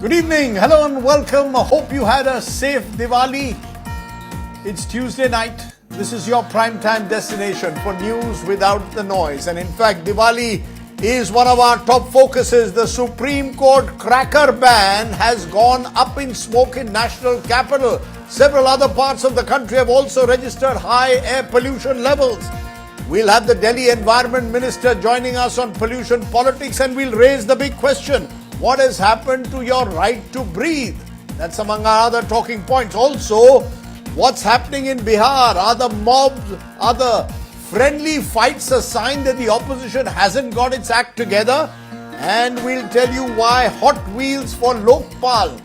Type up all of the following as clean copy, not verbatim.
Good evening, hello and welcome. I hope you had a safe Diwali. It's Tuesday night. This is your primetime destination for news without the noise. And in fact, Diwali is one of our top focuses. The Supreme Court cracker ban has gone up in smoke in national capital. Several other parts of the country have also registered high air pollution levels. We'll have the Delhi Environment Minister joining us on pollution politics, and we'll raise the big question. What has happened to your right to breathe? That's among our other talking points. Also, what's happening in Bihar? Are the mobs, are the friendly fights a sign that the opposition hasn't got its act together? And we'll tell you why Hot Wheels for Lokpal.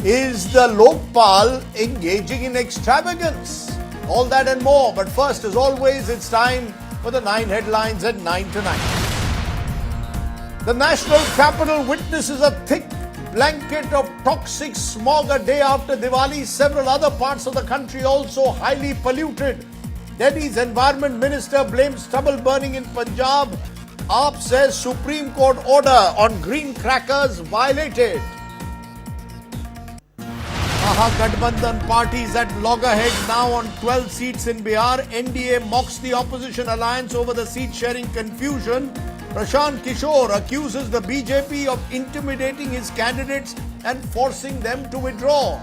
Is the Lokpal engaging in extravagance? All that and more. But first, as always, it's time for the 9 headlines at 9 to 9. The national capital witnesses a thick blanket of toxic smog a day after Diwali. Several other parts of the country also highly polluted. Delhi's environment minister blames stubble burning in Punjab. AAP says Supreme Court order on green crackers violated. Mahagathbandhan parties at loggerheads now on 12 seats in Bihar. NDA mocks the opposition alliance over the seat-sharing confusion. Prashant Kishore accuses the BJP of intimidating his candidates and forcing them to withdraw.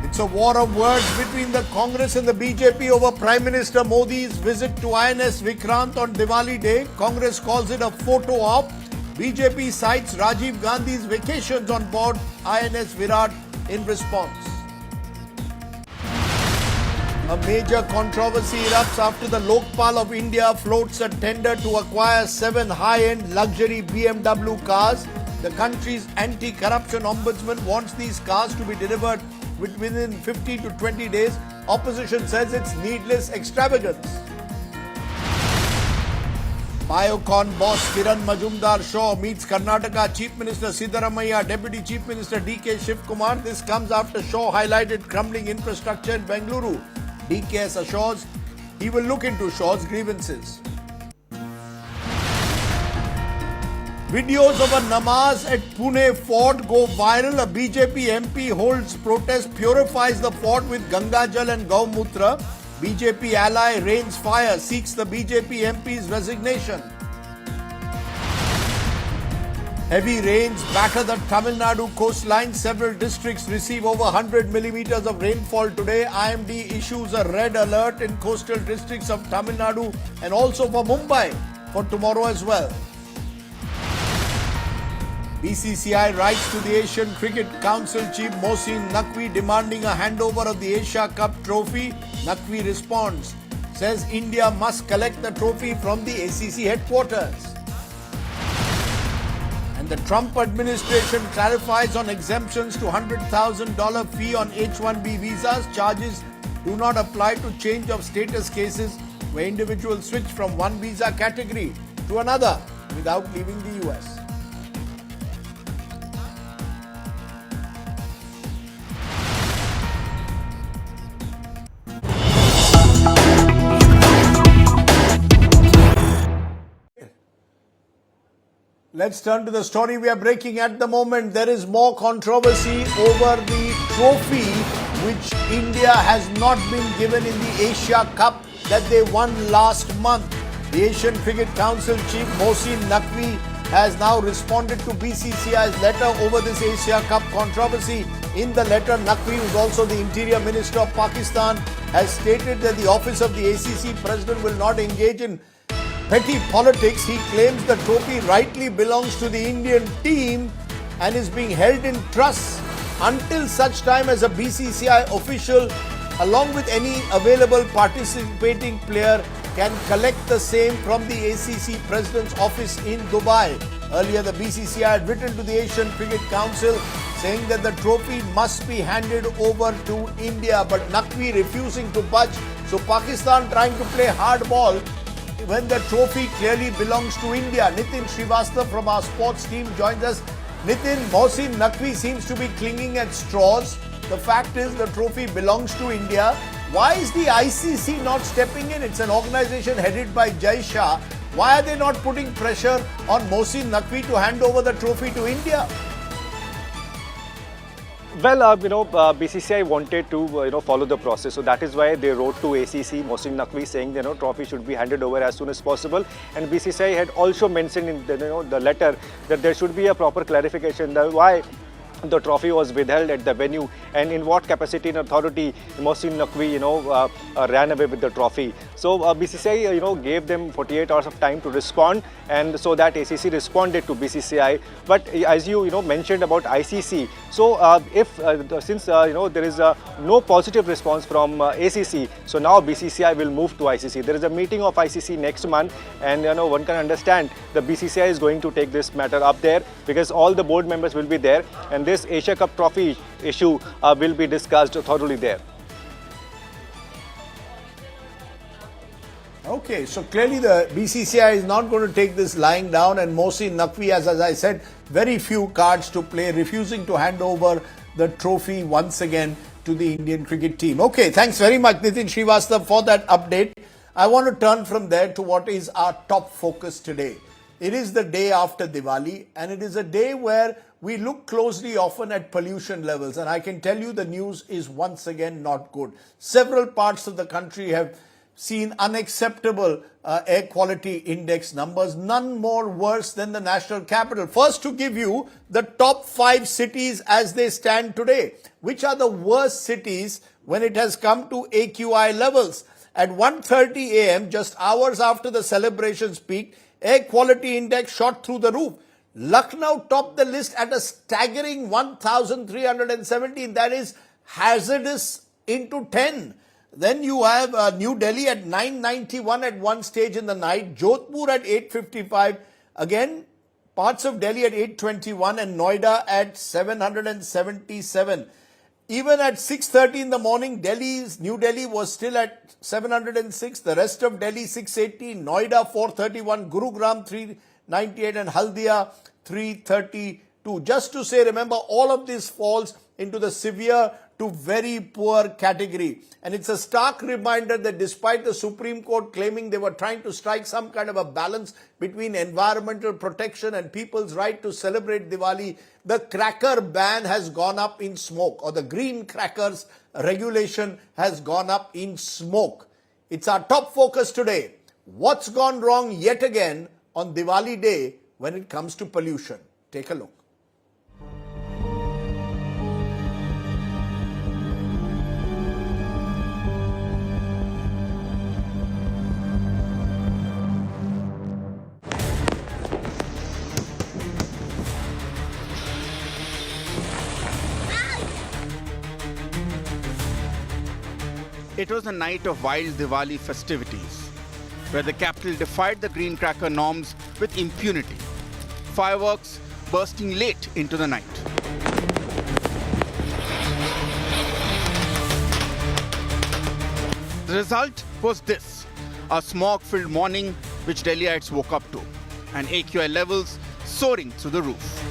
It's a war of words between the Congress and the BJP over Prime Minister Modi's visit to INS Vikrant on Diwali Day. Congress calls it a photo op. BJP cites Rajiv Gandhi's vacations on board INS Virat in response. A major controversy erupts after the Lokpal of India floats a tender to acquire 7 high-end luxury BMW cars. The country's anti-corruption ombudsman wants these cars to be delivered within 15 to 20 days. Opposition says it's needless extravagance. Biocon boss Kiran Majumdar-Shaw meets Karnataka Chief Minister Siddaramaiah, Deputy Chief Minister D.K. Shivkumar. This comes after Shaw highlighted crumbling infrastructure in Bengaluru. DKS assures he will look into Shaw's grievances. Videos of a namaz at Pune fort go viral. A BJP MP holds protest, purifies the fort with Ganga Jal and Gaumutra. BJP ally rains fire, seeks the BJP MP's resignation. Heavy rains batter the Tamil Nadu coastline. Several districts receive over 100 millimeters of rainfall today. IMD issues a red alert in coastal districts of Tamil Nadu and also for Mumbai for tomorrow as well. BCCI writes to the Asian Cricket Council Chief Mohsin Naqvi demanding a handover of the Asia Cup trophy. Naqvi responds, says India must collect the trophy from the ACC headquarters. And the Trump administration clarifies on exemptions to $100,000 fee on H-1B visas. Charges do not apply to change of status cases where individuals switch from one visa category to another without leaving the US. Let's turn to the story we are breaking at the moment. There is more controversy over the trophy which India has not been given in the Asia Cup that they won last month. The Asian Cricket Council Chief Mohsin Naqvi has now responded to BCCI's letter over this Asia Cup controversy. In the letter, Naqvi, who is also the Interior Minister of Pakistan, has stated that the office of the ACC President will not engage in petty politics. He claims the trophy rightly belongs to the Indian team and is being held in trust until such time as a BCCI official, along with any available participating player, can collect the same from the ACC President's office in Dubai. Earlier, the BCCI had written to the Asian Cricket Council saying that the trophy must be handed over to India, but Naqvi refusing to budge. So Pakistan trying to play hardball when the trophy clearly belongs to India. Nitin Srivastava from our sports team joins us. Nitin, Mohsin Naqvi seems to be clinging at straws. The fact is the trophy belongs to India. Why is the ICC not stepping in? It's an organization headed by Jai Shah. Why are they not putting pressure on Mohsin Naqvi to hand over the trophy to India? Well, BCCI wanted to, follow the process. So that is why they wrote to ACC, Mohsin Naqvi, saying, trophy should be handed over as soon as possible. And BCCI had also mentioned in the letter that there should be a proper clarification that why the trophy was withheld at the venue and in what capacity and authority Mohsin Naqvi, ran away with the trophy. So BCCI, gave them 48 hours of time to respond, and so that ACC responded to BCCI. But as you, mentioned about ICC, so since there is no positive response from ACC, so now BCCI will move to ICC. There is a meeting of ICC next month, and one can understand the BCCI is going to take this matter up there because all the board members will be there, and this Asia Cup trophy issue will be discussed thoroughly there. Okay, so clearly the BCCI is not going to take this lying down, and Mohsin Naqvi has, as I said, very few cards to play, refusing to hand over the trophy once again to the Indian cricket team. Okay, thanks very much, Nitin Srivastava, for that update. I want to turn from there to what is our top focus today. It is the day after Diwali, and it is a day where we look closely often at pollution levels, and I can tell you the news is once again not good. Several parts of the country have seen unacceptable air quality index numbers, none more worse than the national capital. First, to give you the top 5 cities as they stand today, which are the worst cities when it has come to AQI levels. At 1:30 a.m., just hours after the celebrations peaked, air quality index shot through the roof. Lucknow topped the list at a staggering 1,317. That is hazardous into 10. Then you have New Delhi at 991 at one stage in the night, Jodhpur at 855, again parts of Delhi at 821 and Noida at 777. Even at 6:30 in the morning, New Delhi was still at 706, the rest of Delhi 680, Noida 431, Gurugram 398 and Haldia 332. Just to say, remember, all of this falls into the severe to very poor category. And it's a stark reminder that despite the Supreme Court claiming they were trying to strike some kind of a balance between environmental protection and people's right to celebrate Diwali, the cracker ban has gone up in smoke, or the green crackers regulation has gone up in smoke. It's our top focus today. What's gone wrong yet again on Diwali day when it comes to pollution? Take a look. It was a night of wild Diwali festivities, where the capital defied the green cracker norms with impunity. Fireworks bursting late into the night. The result was this, a smog-filled morning which Delhiites woke up to, and AQI levels soaring through the roof.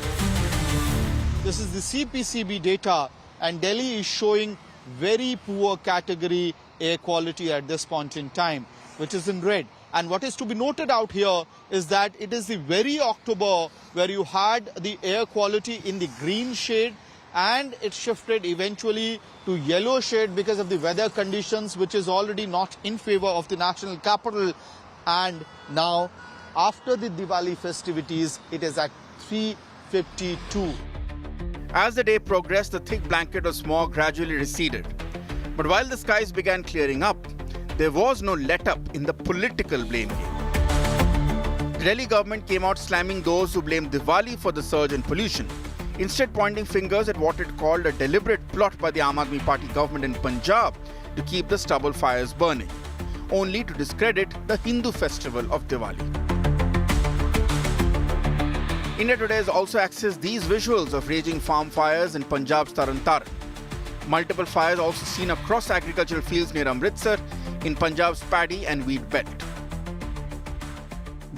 This is the CPCB data, and Delhi is showing very poor category air quality at this point in time, which is in red. And what is to be noted out here is that it is the very October where you had the air quality in the green shade, and it shifted eventually to yellow shade because of the weather conditions, which is already not in favor of the national capital. And now, after the Diwali festivities, it is at 352. As the day progressed, the thick blanket of smog gradually receded. But while the skies began clearing up, there was no let-up in the political blame game. The Delhi government came out slamming those who blamed Diwali for the surge in pollution, instead pointing fingers at what it called a deliberate plot by the Aam Aadmi Party government in Punjab to keep the stubble fires burning, only to discredit the Hindu festival of Diwali. India Today has also accessed these visuals of raging farm fires in Punjab's Taran Taran. Multiple fires also seen across agricultural fields near Amritsar, in Punjab's paddy and wheat belt.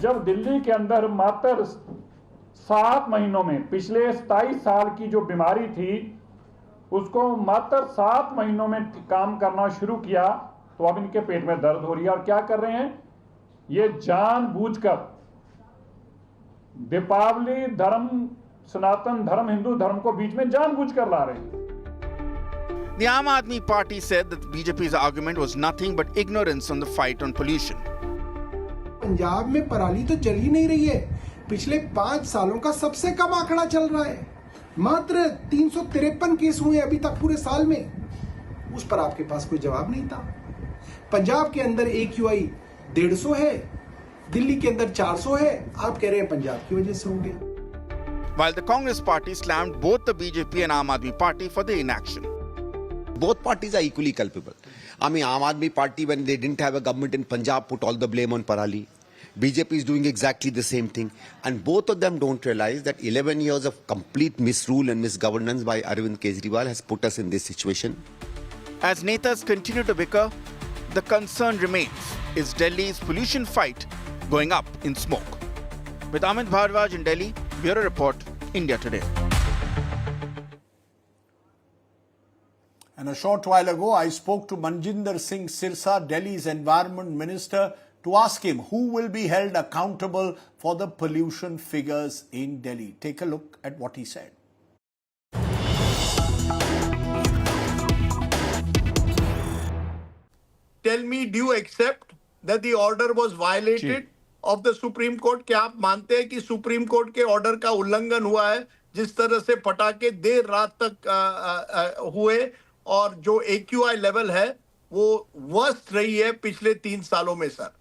जब दिल्ली के अंदर मात्र 7 महीनों में पिछले 27 साल की जो बीमारी थी उसको मात्र 7 महीनों में काम करना शुरू किया, तो अब इनके पेट में दर्द हो रही है और क्या कर रहे हैं, ये जानबूझकर दीपावली धर्म, सनातन धर्म, हिंदू धर्म को बीच में जानबूझकर ला रहे हैं। The Aam Aadmi Party said that BJP's argument was nothing but ignorance on the fight on pollution. Punjab में पराली तो जल ही नहीं रही है। पिछले 5 सालों का सबसे कम आंकड़ा चल रहा है। मात्र 353 केस हुए अभी तक पूरे साल में। उस पर आपके पास कोई जवाब नहीं था। पंजाब के अंदर AQI 150 है, दिल्ली के अंदर 400 है। आप कह रहे हैं पंजाब की वजह से होंगे। While the Congress party slammed both the BJP and Aam Aadmi Party for the inaction. Both parties are equally culpable. I mean, Aam Aadmi Party, when they didn't have a government in Punjab, put all the blame on Parali. BJP is doing exactly the same thing. And both of them don't realize that 11 years of complete misrule and misgovernance by Arvind Kejriwal has put us in this situation. As netas continue to bicker, the concern remains. Is Delhi's pollution fight going up in smoke? With Amit Bhardwaj in Delhi, Bureau Report, India Today. And a short while ago, I spoke to Manjinder Singh Sirsa, Delhi's Environment Minister, to ask him who will be held accountable for the pollution figures in Delhi. Take a look at what he said. Tell me, do you accept that the order was violated of the Supreme Court? क्या आप मानते हैं कि supreme court के order का उल्लंघन हुआ है, जिस तरह से पटाखे देर रात तक हुए और जो AQI लेवल है वो वर्स्ट रही है पिछले 3 सालों में? सर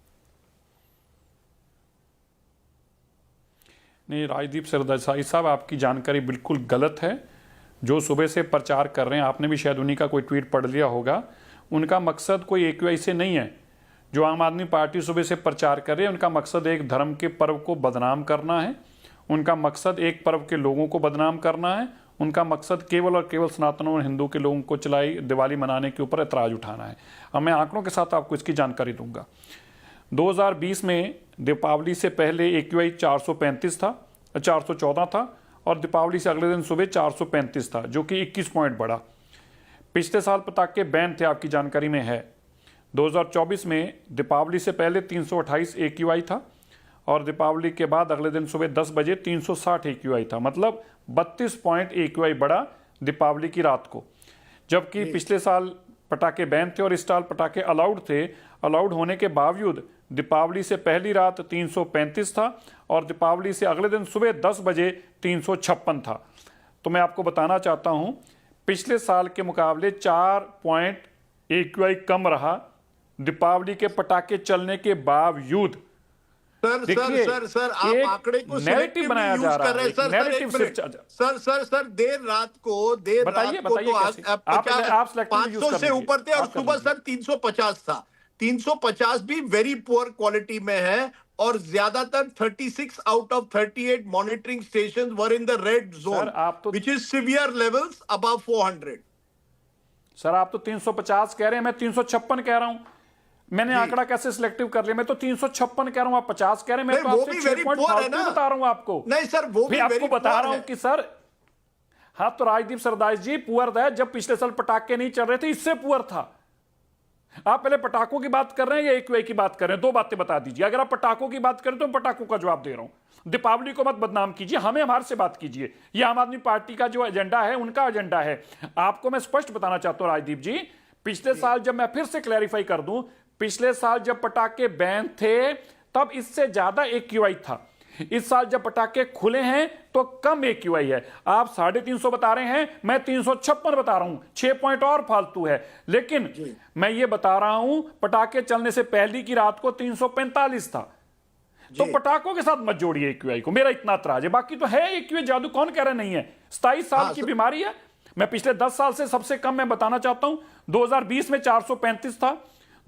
नहीं, राजदीप सरदेसाई साहब, आपकी जानकारी बिल्कुल गलत है। जो सुबह से प्रचार कर रहे हैं, आपने भी शायद उन्हीं का कोई ट्वीट पढ़ लिया होगा। उनका मकसद कोई AQI से नहीं है। जो आम आदमी पार्टी सुबह से प्रचार कर रही है, उनका मकसद एक धर्म के पर्व को बदनाम करना है। उनका मकसद एक पर्व के लोगों को बदनाम करना है। उनका मकसद केवल और केवल सनातन और हिंदू के लोगों को चलाई दिवाली मनाने के ऊपर ऐतराज़ उठाना है। अब मैं आंकड़ों के साथ आपको इसकी जानकारी दूंगा। 2020 में दीपावली से पहले AQI 435 था, 414 था, और दीपावली से अगले दिन सुबह 435 था, जो कि 21 पॉइंट बढ़ा। पिछले साल पटाखे बैन थे, आपकी जानकारी में है। 2024 में दीपावली से पहले 328 AQI था और दीपावली के बाद अगले दिन सुबह 10 बजे 360 AQI था। मतलब 32 पॉइंट AQI बढ़ा दीपावली की रात को। जबकि पिछले साल पटाखे बैन थे और इस साल पटाखे अलाउड थे। अलाउड होने के बावजूद दीपावली से पहली रात 335 था और दीपावली से अगले दिन सुबह 10 बजे 356 था। तो मैं आपको बताना चाहता हूं, पिछले साल के मुकाबले 4 पॉइंट AQI कम रहा दीपावली के पटाखे चलने के बावजूद। सर आप आंकड़े को नैरेटिव बनाया जा रहा है। सर देर रात को तो 500 से ऊपर थे और सुबह सर 350 था। 350 भी वेरी पुअर क्वालिटी में है और ज्यादातर 36 out of 38 monitoring stations were in the red zone, which is severe levels above 400। Sir आप तो 350 कह रहे हैं, मैं 356 कह रहा हूं। मैंने आंकड़ा कैसे सिलेक्टिव कर लिया? मैं तो 356 कह रहा हूं, आप 50 कह रहे हैं। मैं तो आपसे 6 पॉइंट बता रहा हूं आपको। नहीं सर, वो भी आपको बता रहा हूं कि सर, हाँ तो राजदीप सरदास जी, पुअर है जब पिछले साल पटाखे नहीं चल रहे थे, इससे पुअर था। आप पहले पटाखों की बात कर रहे हैं या AQI की बात कर रहे हैं? 2 बातें बता दीजिए। अगर आप पटाखों की बात करें तो मैं पटाखों का जवाब दे रहा हूं। दीपावली को मत बदनाम कीजिए, हमें हमारे से बात कीजिए। ये आम आदमी पार्टी का जो एजेंडा है, उनका एजेंडा है। आपको मैं स्पष्ट बताना चाहता हूं राजदीप जी, पिछले साल जब मैं फिर से क्लैरिफाई कर दूं, पिछले साल जब पटाखे बैन थे तब इससे ज्यादा AQI था। इस साल जब पटाखे खुले हैं तो कम AQI है। आप 350 बता रहे हैं, मैं 356 बता रहा हूं। 6 पॉइंट और फालतू है। लेकिन मैं ये बता रहा हूं, पटाखे चलने से पहली की रात को 345 था। तो पटाखों के साथ मत जोड़िए AQI को, मेरा इतना एतराज है। बाकी तो है AQI जादू, कौन कह रहा नहीं है? 27 साल की बीमारी है। मैं पिछले 10 साल से सबसे कम मैं बताना चाहता हूं। 2020 में 435 था,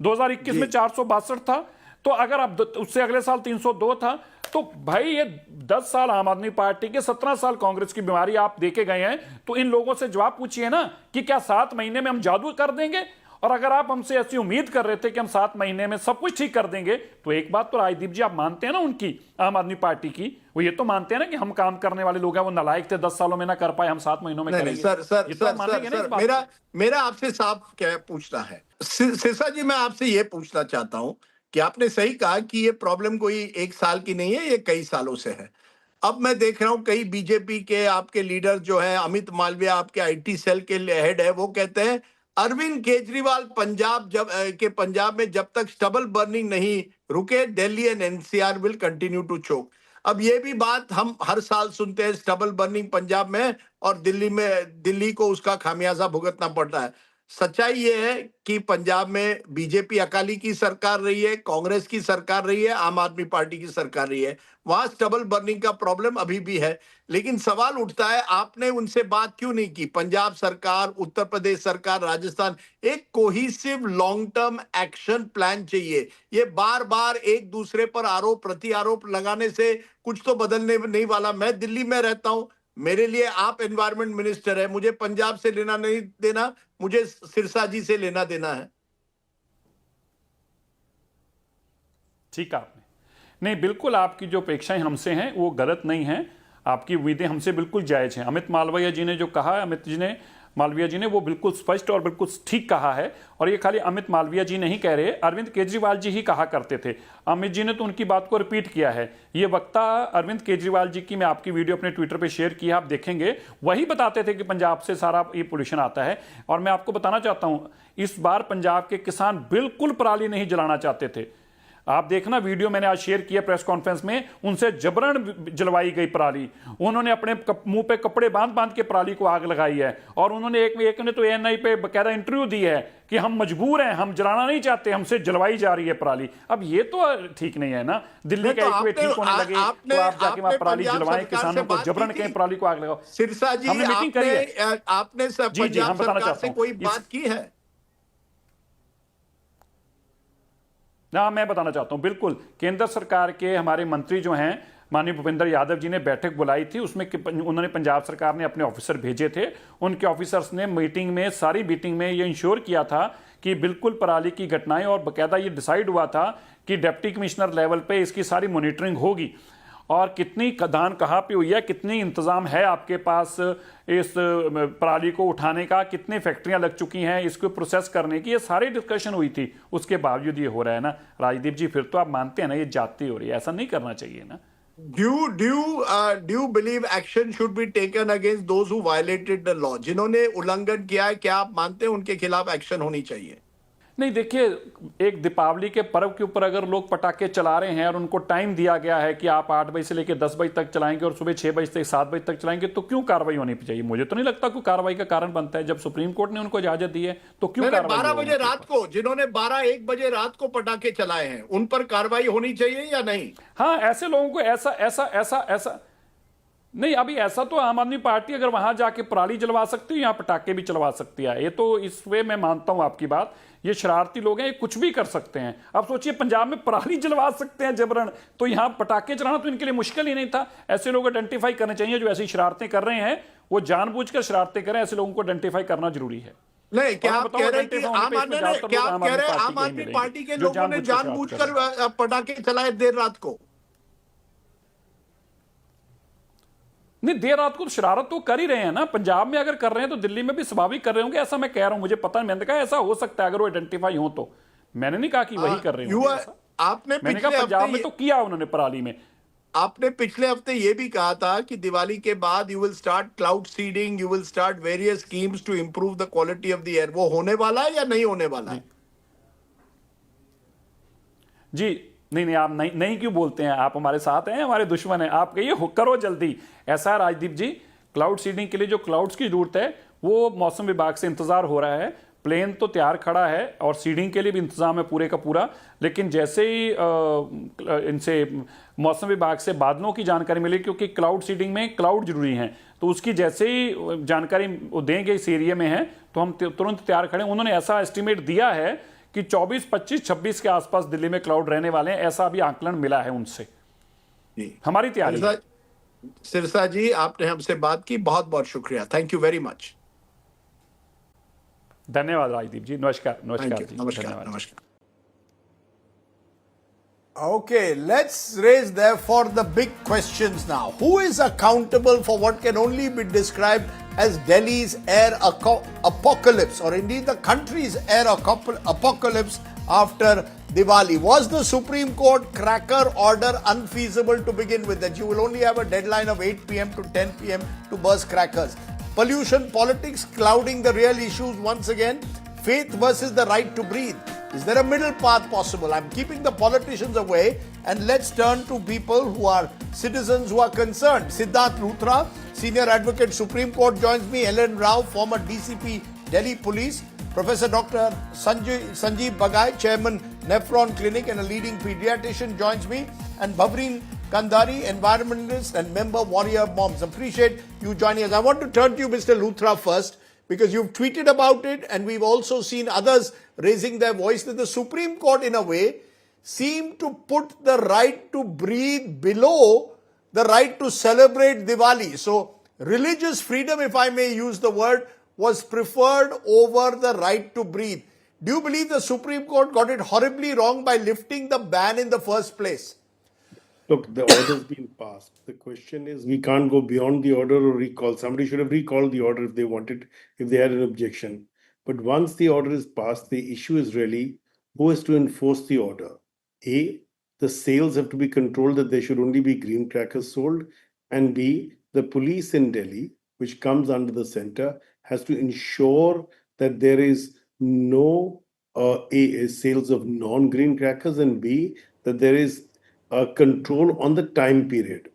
2021 में 462 था। तो अगर आप उससे अगले साल 302 था, तो भाई ये 10 साल आम आदमी पार्टी के, 17 साल कांग्रेस की बीमारी आप देके गए हैं। तो इन लोगों से जवाब पूछिए ना कि क्या 7 महीने में हम जादू कर देंगे? और अगर आप हमसे ऐसी उम्मीद कर रहे थे कि हम 7 महीने में सब कुछ ठीक कर देंगे, तो एक बात तो राजदीप जी आप मानते हैं ना उनकी, आम आदमी पार्टी की, वो ये तो मानते हैं ना कि हम काम करने वाले लोग हैं, वो नालायक थे, 10 सालों में ना कर पाए, हम 7 महीनों में करेंगे। मेरा आपसे साफ क्या पूछना है सिरसा जी, मैं आपसे ये पूछना चाहता हूं कि आपने सही कहा कि ये प्रॉब्लम कोई एक साल की नहीं है, ये कई सालों से है। अब मैं देख रहा हूं कई बीजेपी के आपके लीडर जो हैं, अमित मालवीय आपके आईटी सेल के हेड है, वो कहते हैं अरविंद केजरीवाल पंजाब में जब तक स्टबल बर्निंग नहीं रुके, Delhi and NCR will continue to choke. अब ये भी बात हम हर साल सुनते हैं, स्टबल बर्निंग पंजाब में, और दिल्ली को उसका खामियाजा भुगतना पड़ रहा है। सच्चाई ये है कि पंजाब में बीजेपी अकाली की सरकार रही है, कांग्रेस की सरकार रही है, आम आदमी पार्टी की सरकार रही है, वहां स्टबल बर्निंग का प्रॉब्लम अभी भी है। लेकिन सवाल उठता है, आपने उनसे बात क्यों नहीं की? पंजाब सरकार, उत्तर प्रदेश सरकार, राजस्थान, एक cohesive long term action plan चाहिए। ये बार बार एक दूसरे पर आरोप प्रति आरोप लगाने से कुछ तो बदलने नहीं वाला। मैं दिल्ली में रहता हूं, मेरे लिए आप एनवायरमेंट मिनिस्टर है, मुझे पंजाब से लेना नहीं देना, मुझे सिरसा जी से लेना देना है। ठीक है आपने, नहीं बिल्कुल आपकी जो अपेक्षाएं हमसे हैं वो गलत नहीं हैं, आपकी उम्मीदें हमसे बिल्कुल जायज हैं। अमित मालवीय जी ने जो कहा, मालवीय जी ने वो बिल्कुल स्पष्ट और बिल्कुल ठीक कहा है। और ये खाली अमित मालवीय जी नहीं कह रहे, अरविंद केजरीवाल जी ही कहा करते थे। अमित जी ने तो उनकी बात को रिपीट किया है। ये वक्ता अरविंद केजरीवाल जी की मैं आपकी वीडियो अपने ट्विटर पे शेयर की है, आप देखेंगे, वही बताते थे कि पंजाब से सारा ये पोल्यूशन आता है। और मैं आपको बताना चाहता हूं, इस बार पंजाब के किसान बिल्कुल पराली नहीं जलाना चाहते थे। आप देखना वीडियो मैंने आज शेयर किया प्रेस कॉन्फ्रेंस में, उनसे जबरन जलवाई गई पराली। उन्होंने अपने मुंह पे कपड़े बांध के पराली को आग लगाई है। और उन्होंने एक ने तो एएनआई पे बकायदा इंटरव्यू दी है कि हम मजबूर हैं, हम जलाना नहीं चाहते, हमसे जलवाई जा रही है पराली। अब ये तो ठीक नहीं है ना, दिल्ली का एक ठीक होने लगे तो आप जाके वहां पराली जलवाएं, किसानों को जबरन कहें पराली को आग लगाओ। सिरसा जी, हमने मीटिंग करी है, आपने पंजाब सरकार से कोई बात की है? ना, मैं बताना चाहता हूं, बिल्कुल केंद्र सरकार के हमारे मंत्री जो हैं, माननीय भूपेंद्र यादव जी ने बैठक बुलाई थी, उसमें उन्होंने पंजाब सरकार ने अपने ऑफिसर भेजे थे। उनके ऑफिसर्स ने सारी मीटिंग में ये इंश्योर किया था कि बिल्कुल पराली की घटनाएं, और बाकायदा ये डिसाइड हुआ था कि डिप्टी कमिश्नर लेवल पे इसकी सारी मॉनिटरिंग होगी। और कितनी धान कहाँ पे हुई है, कितनी इंतजाम है आपके पास इस पराली को उठाने का, कितनी फैक्ट्रियां लग चुकी हैं इसको प्रोसेस करने की, ये सारी डिस्कशन हुई थी। उसके बावजूद ये हो रहा है ना राजदीप जी, फिर तो आप मानते हैं ना ये जाती हो रही है, ऐसा नहीं करना चाहिए ना। Do you believe action should be taken against those who violated the law? जिन्होंने उल्लंघन किया है, क्या आप मानते हैं उनके खिलाफ एक्शन होनी चाहिए? नहीं, देखिए, एक दीपावली के पर्व के ऊपर अगर लोग पटाखे चला रहे हैं और उनको टाइम दिया गया है कि आप 8 बजे से लेकर 10 बजे तक चलाएंगे और सुबह 6 बजे से 7 बजे तक चलाएंगे, तो क्यों कार्रवाई होनी चाहिए? मुझे तो नहीं लगता कोई कार्रवाई का कारण बनता है। जब सुप्रीम कोर्ट ने उनको इजाजत दी है तो क्यों कार्रवाई? 12 बजे रात को, जिन्होंने 12-1 बजे रात को पटाखे चलाए हैं, उन पर कार्रवाई होनी चाहिए या नहीं? हाँ, ऐसे लोगों को ऐसा नहीं, अभी ऐसा तो आम आदमी पार्टी अगर वहां जाके पराली जलवा सकती है, यहाँ पटाखे भी चलवा सकती है। ये तो इस वे मैं मानता हूं आपकी बात, ये शरारती लोग हैं, ये कुछ भी कर सकते हैं। अब सोचिए पंजाब में पराली जलवा सकते हैं जबरन, तो यहाँ पटाखे चलाना तो इनके लिए मुश्किल ही नहीं था। ऐसे लोग आइडेंटिफाई करने चाहिए जो ऐसी शरारतें कर रहे हैं, वो जानबूझकर शरारतें करें, ऐसे लोगों को आइडेंटिफाई करना जरूरी है। नहीं, क्या आप कह रहे हैं कि आम आदमी पार्टी के लोगों ने जानबूझकर पटाखे चलाए देर रात को? नहीं, देर रात को शरारत तो कर ही रहे हैं ना। पंजाब में अगर कर रहे हैं तो दिल्ली में भी स्वाभाविक कर रहे होंगे, ऐसा मैं कह रहा हूं। मुझे पता नहीं, मैंने कहा ऐसा हो सकता है अगर वो आइडेंटिफाई हो तो। मैंने नहीं कहा कि वही कर रहे होंगे। मैंने कहा पंजाब में तो किया उन्होंने पराली में। आपने पिछले हफ्ते ये भी कहा था कि दिवाली के बाद you will start cloud seeding, you will start various schemes to improve the quality of the air. वो होने वाला है या नहीं होने वाला है? जी नहीं, आप नहीं क्यों बोलते हैं? आप हमारे साथ हैं, हमारे दुश्मन हैं? आप कहिए करो जल्दी। ऐसा है राजदीप जी, क्लाउड सीडिंग के लिए जो क्लाउड्स की जरूरत है वो मौसम विभाग से इंतजार हो रहा है। प्लेन तो तैयार खड़ा है और सीडिंग के लिए भी इंतजाम है पूरे का पूरा। लेकिन जैसे ही इनसे मौसम विभाग से बादलों की जानकारी मिली, क्योंकि क्लाउड सीडिंग में क्लाउड जरूरी हैं, तो उसकी जैसे ही जानकारी वो देंगे इस एरिया में है तो हम तुरंत तैयार खड़े। उन्होंने ऐसा एस्टिमेट दिया है कि 24, 25, 26 के आसपास दिल्ली में क्लाउड रहने वाले हैं, ऐसा भी आकलन मिला है उनसे। हमारी तैयारी। सिरसा जी, आपने हमसे बात की, बहुत बहुत शुक्रिया। Thank you very much. धन्यवाद राजदीप जी। नमस्कार जी। नमस्कार। Okay, let's raise therefore the big questions now. Who is accountable for what can only be described as Delhi's air apocalypse, or indeed the country's air apocalypse after Diwali. Was the Supreme Court cracker order unfeasible to begin with, that you will only have a deadline of 8 p.m. to 10 p.m. to burst crackers? Pollution politics clouding the real issues once again. Faith versus the right to breathe. Is there a middle path possible? I'm keeping the politicians away and let's turn to people who are citizens who are concerned. Siddharth Luthra, Senior Advocate, Supreme Court, joins me. Ellen Rao, former DCP, Delhi Police. Professor Dr. Sanjeev Bagai, Chairman, Nephron Clinic and a leading pediatrician, joins me. And Bhavreen Kandhari, environmentalist and member, Warrior Moms. Appreciate you joining us. I want to turn to you, Mr. Luthra, first, because you've tweeted about it and we've also seen others raising their voice that the Supreme Court, in a way, seemed to put the right to breathe below the right to celebrate Diwali. So, religious freedom, if I may use the word, was preferred over the right to breathe. Do you believe the Supreme Court got it horribly wrong by lifting the ban in the first place? Look, the order's been passed. The question is, we can't go beyond the order or recall. Somebody should have recalled the order if they wanted, if they had an objection. But once the order is passed, the issue is really who is to enforce the order. A, the sales have to be controlled, that there should only be green crackers sold. And B, the police in Delhi, which comes under the center, has to ensure that there is no A, sales of non-green crackers, and B, that there is control on the time period.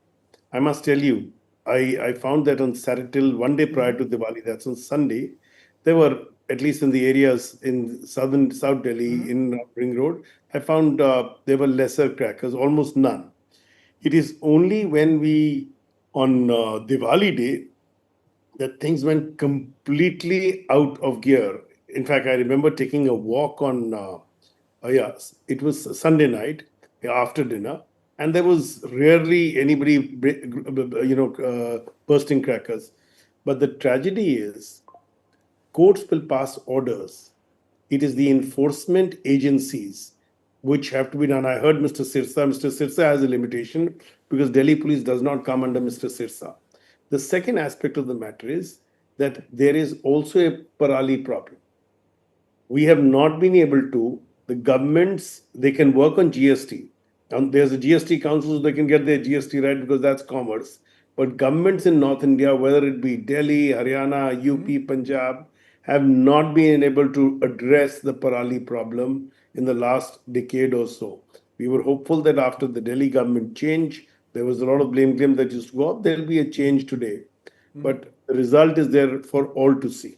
I must tell you, I found that on Saturday, till one day prior to Diwali, that's on Sunday, there were, at least in the areas in South Delhi, in Ring Road, I found there were lesser crackers, almost none. It is only when we, on Diwali day, that things went completely out of gear. In fact, I remember taking a walk on, it was Sunday night after dinner, and there was rarely anybody, bursting crackers. But the tragedy is, courts will pass orders. It is the enforcement agencies which have to be done. I heard Mr. Sirsa. Mr. Sirsa has a limitation because Delhi police does not come under Mr. Sirsa. The second aspect of the matter is that there is also a parali problem. We have not been able to, the governments, they can work on GST. And there's a GST council, so they can get their GST right because that's commerce. But governments in North India, whether it be Delhi, Haryana, UP, Punjab, have not been able to address the parali problem in the last decade or so. We were hopeful that after the Delhi government change, there was a lot of blame game that used to go up. There will be a change today. But the result is there for all to see.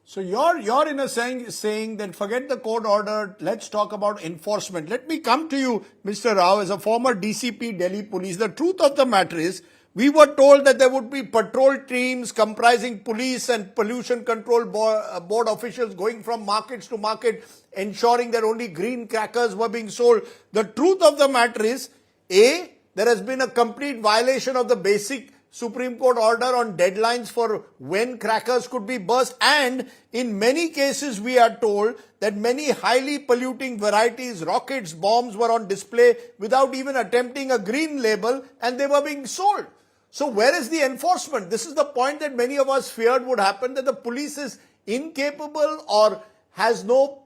So you're in a saying that forget the court order, let's talk about enforcement. Let me come to you, Mr. Rao, as a former DCP Delhi Police. The truth of the matter is, we were told that there would be patrol teams comprising police and pollution control board officials going from markets to market, ensuring that only green crackers were being sold. The truth of the matter is, A, there has been a complete violation of the basic Supreme Court order on deadlines for when crackers could be burst, and in many cases we are told that many highly polluting varieties, rockets, bombs were on display without even attempting a green label and they were being sold. So where is the enforcement? This is the point that many of us feared would happen, that the police is incapable or has no,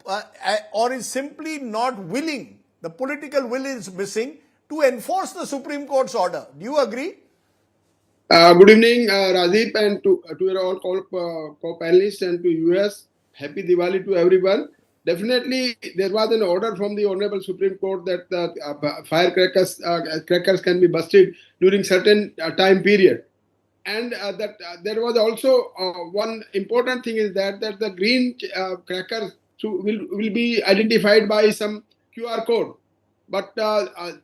or is simply not willing, the political will is missing to enforce the Supreme Court's order. Do you agree? Good evening, Rajdeep, and to your all co-panelists and to US. Happy Diwali to everyone. Definitely, there was an order from the Honorable Supreme Court that firecrackers crackers can be busted during certain time period. And that there was also one important thing is that the green crackers will be identified by some QR code. But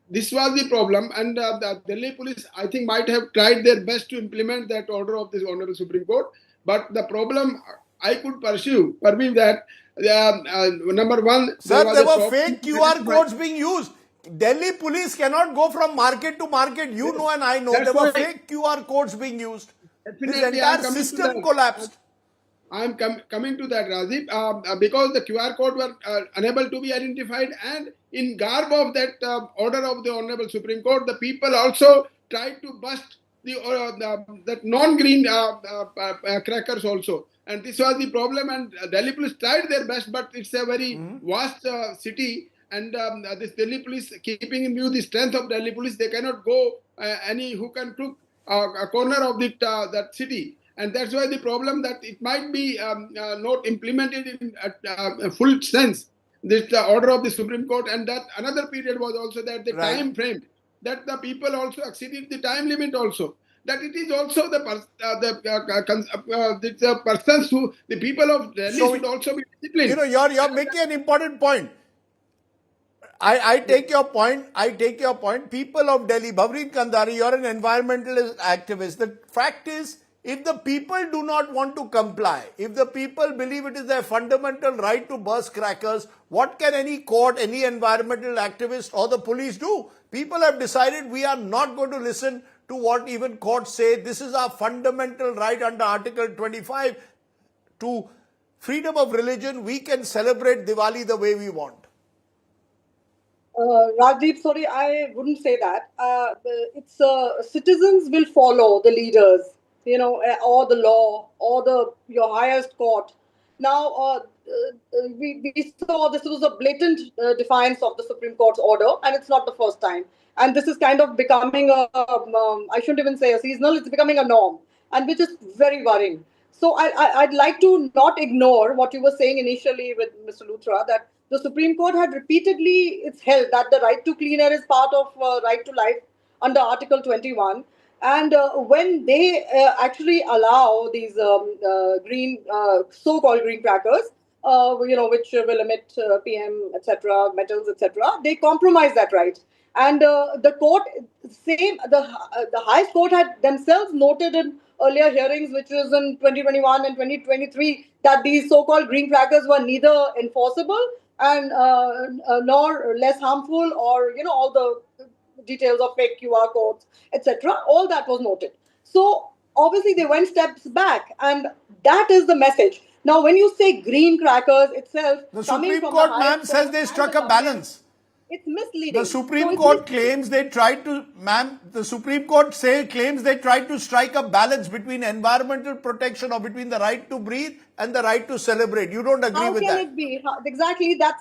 this was the problem, and the Delhi police, I think, might have tried their best to implement that order of the Honorable Supreme Court. But the problem I could perceive that number one, sir, there were fake QR codes being used. Delhi police cannot go from market to market. You know, and I know there were fake QR codes being used. This entire system collapsed. I am coming to that, Rajdeep, because the QR code were unable to be identified, and in garb of that order of the Honorable Supreme Court, the people also tried to bust that non-green crackers also. And this was the problem, and Delhi police tried their best, but it's a very vast city, and this Delhi police, keeping in view the strength of Delhi police, they cannot go any who can crook a corner of that city. And that's why the problem that it might be not implemented in full sense, this order of the Supreme Court. And that another period was also that the time frame, that the people also exceeded the time limit also. That it is also the persons who, the people of Delhi should also be disciplined. You know, you're making an important point. I take your point. I take your point. People of Delhi, Bhavrin Kandari, you're an environmentalist activist. The fact is, if the people do not want to comply, if the people believe it is their fundamental right to burst crackers, what can any court, any environmental activist or the police do? People have decided we are not going to listen to what even courts say. This is our fundamental right under Article 25 to freedom of religion. We can celebrate Diwali the way we want. Rajdeep, sorry, I wouldn't say that. It's citizens will follow the leaders, you know, or the law, or your highest court. Now, we saw this was a blatant defiance of the Supreme Court's order, and it's not the first time. And this is kind of becoming I shouldn't even say a seasonal, it's becoming a norm, and which is very worrying. So I'd like to not ignore what you were saying initially with Mr. Luthra, that the Supreme Court had repeatedly held that the right to clean air is part of right to life under Article 21. And when they actually allow these so-called green crackers, you know, which will emit PM, etc., metals, etc., they compromise that right. And the court, the highest court had themselves noted in earlier hearings, which was in 2021 and 2023, that these so-called green crackers were neither enforceable and nor less harmful, or, you know, all the details of fake QR codes, etc. All that was noted. So obviously they went steps back, and that is the message. Now, when you say green crackers itself, the Supreme Court, ma'am, says they struck a balance. It's misleading. The Supreme Court claims they tried to, ma'am, the Supreme Court claims they tried to strike a balance between environmental protection, or between the right to breathe and the right to celebrate. You don't agree with that? How can it be? Exactly. That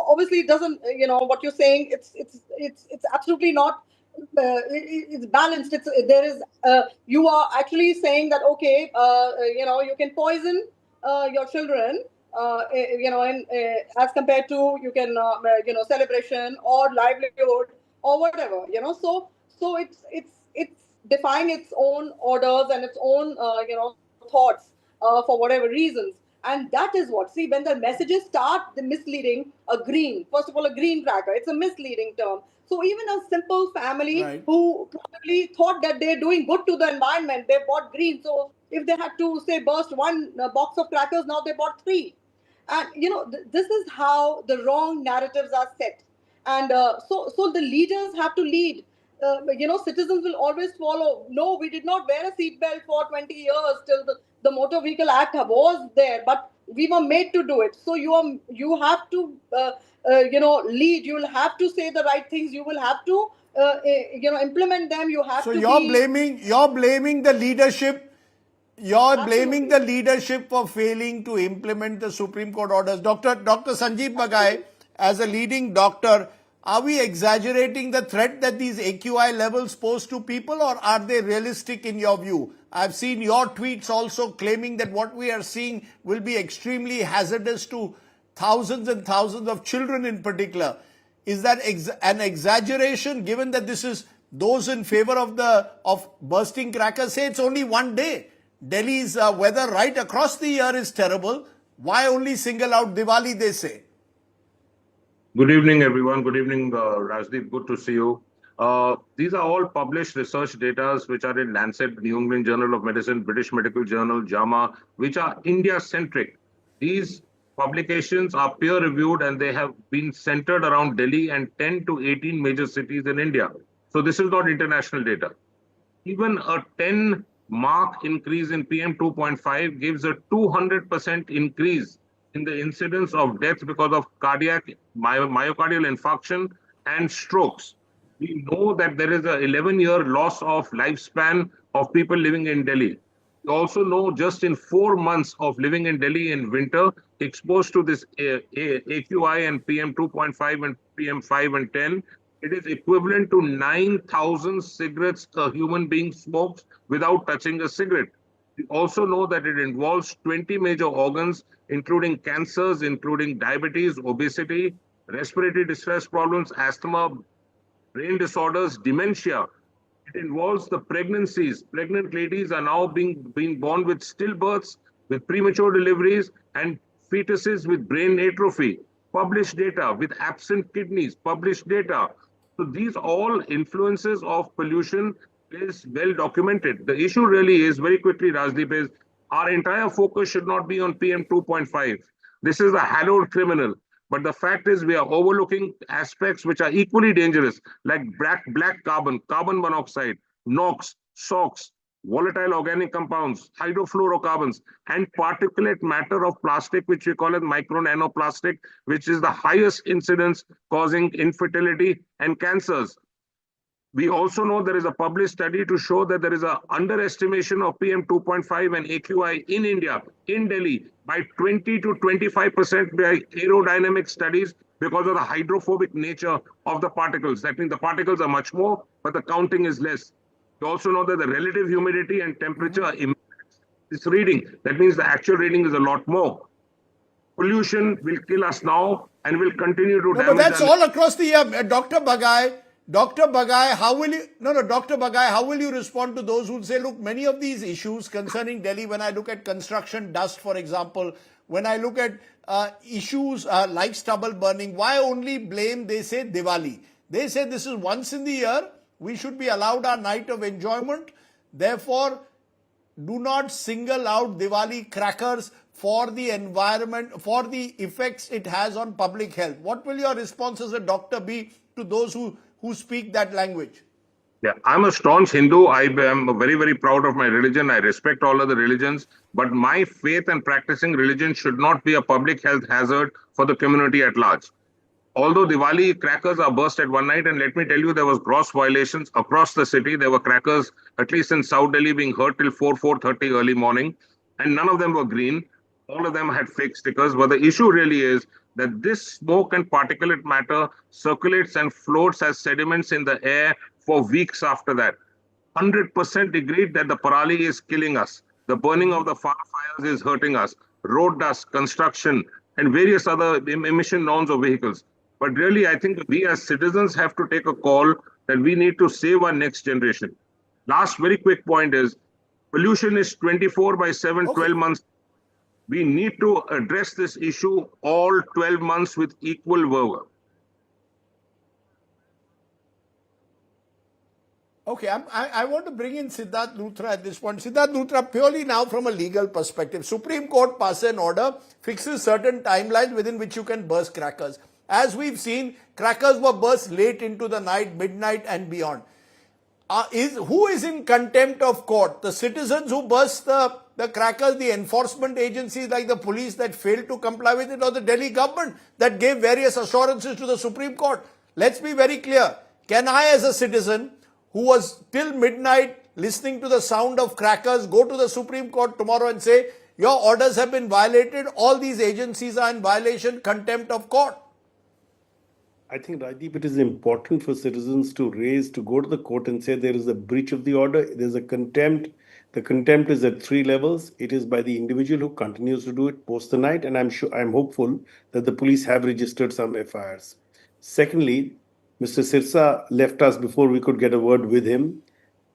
obviously it doesn't. You know what you're saying. It's absolutely not. It's balanced. There is. You are actually saying that, okay, you know, you can poison your children. You know, and as compared to, you can you know, celebration or livelihood or whatever, you know. So it's defying its own orders and its own you know, thoughts for whatever reasons. And that is what, see, when the messages start the misleading, first of all, a green cracker, it's a misleading term. So even a simple family who probably thought that they're doing good to the environment, they bought green. So if they had to, say, burst one box of crackers, now they bought 3. And, you know, this is how the wrong narratives are set. And so the leaders have to lead. You know, citizens will always follow. No, we did not wear a seatbelt for 20 years till the Motor Vehicle Act was there, but we were made to do it. So you have to, you know, lead. You will have to say the right things. You will have to, you know, implement them. You have to. So you're blaming the leadership. You're blaming the leadership for failing to implement the Supreme Court orders. Dr. Sanjeev Bagai, as a leading doctor, are we exaggerating the threat that these AQI levels pose to people, or are they realistic in your view? I've seen your tweets also claiming that what we are seeing will be extremely hazardous to thousands and thousands of children in particular. Is that an exaggeration, given that this is those in favor of bursting crackers say it's only one day? Delhi's weather right across the year is terrible. Why only single out Diwali, they say? Good evening, everyone. Good evening, Rajdeep. Good to see you. These are all published research data which are in Lancet, New England Journal of Medicine, British Medical Journal, JAMA, which are India-centric. These publications are peer-reviewed, and they have been centered around Delhi and 10 to 18 major cities in India. So this is not international data. Even a 10-mark increase in PM 2.5 gives a 200% increase in the incidence of death because of cardiac myocardial infarction and strokes. We know that there is an 11-year loss of lifespan of people living in Delhi. We also know just in 4 months of living in Delhi in winter, exposed to this AQI and PM 2.5 and PM 5 and 10, it is equivalent to 9,000 cigarettes a human being smokes without touching a cigarette. We also know that it involves 20 major organs, including cancers, including diabetes, obesity, respiratory distress problems, asthma, brain disorders, dementia. It involves the pregnancies. Pregnant ladies are now being born with stillbirths, with premature deliveries, and fetuses with brain atrophy. Published data with absent kidneys, published data. So these all influences of pollution is well documented. The issue really is, very quickly, Rajdeep, is our entire focus should not be on PM 2.5. This is a hallowed criminal. But the fact is, we are overlooking aspects which are equally dangerous, like black carbon, carbon monoxide, NOx, SOx, volatile organic compounds, hydrofluorocarbons, and particulate matter of plastic, which we call it micro nanoplastic, which is the highest incidence causing infertility and cancers. We also know there is a published study to show that there is an underestimation of PM 2.5 and AQI in India, in Delhi, by 20 to 25% by aerodynamic studies because of the hydrophobic nature of the particles. That means the particles are much more, but the counting is less. We also know that the relative humidity and temperature impacts this reading. That means the actual reading is a lot more. Pollution will kill us now and will continue to damage. But that's all across the year. Dr. Bagai, how will you, Dr. Bagai, how will you respond to those who say, look, many of these issues concerning Delhi, when I look at construction dust, for example, when I look at issues like stubble burning, why only blame, they say, Diwali? They say this is once in the year, we should be allowed our night of enjoyment. Therefore, do not single out Diwali crackers for the environment, for the effects it has on public health. What will your response as a doctor be to those who speak that language? Yeah, I'm a staunch Hindu. I am very, very proud of my religion. I respect all other religions. But my faith and practicing religion should not be a public health hazard for the community at large. Although Diwali crackers are burst at one night, and let me tell you, there was gross violations across the city. There were crackers, at least in South Delhi, being heard till 4:30 early morning, and none of them were green. All of them had fake stickers. But the issue really is that this smoke and particulate matter circulates and floats as sediments in the air for weeks after that. 100% agreed that the parali is killing us. The burning of the fires is hurting us. Road dust, construction, and various other emission norms of vehicles. But really, I think we as citizens have to take a call that we need to save our next generation. Last very quick point is, pollution is 24/7, 12 months. We need to address this issue all 12 months with equal fervor. Okay, I want to bring in Siddharth Luthra at this point. Siddharth Luthra, purely now from a legal perspective, Supreme Court passes an order, fixes certain timelines within which you can burst crackers. As we've seen, crackers were burst late into the night, midnight and beyond. Who is in contempt of court? The citizens who burst the crackers, the enforcement agencies like the police that failed to comply with it, or the Delhi government that gave various assurances to the Supreme Court? Let's be very clear. Can I, as a citizen who was till midnight listening to the sound of crackers, go to the Supreme Court tomorrow and say, your orders have been violated, all these agencies are in violation, contempt of court? I think, Rajdeep, it is important for citizens to go to the court and say there is a breach of the order, there's a contempt. The contempt is at 3 levels. It is by the individual who continues to do it post the night, and I'm hopeful that the police have registered some FIRs. Secondly, Mr. Sirsa left us before we could get a word with him.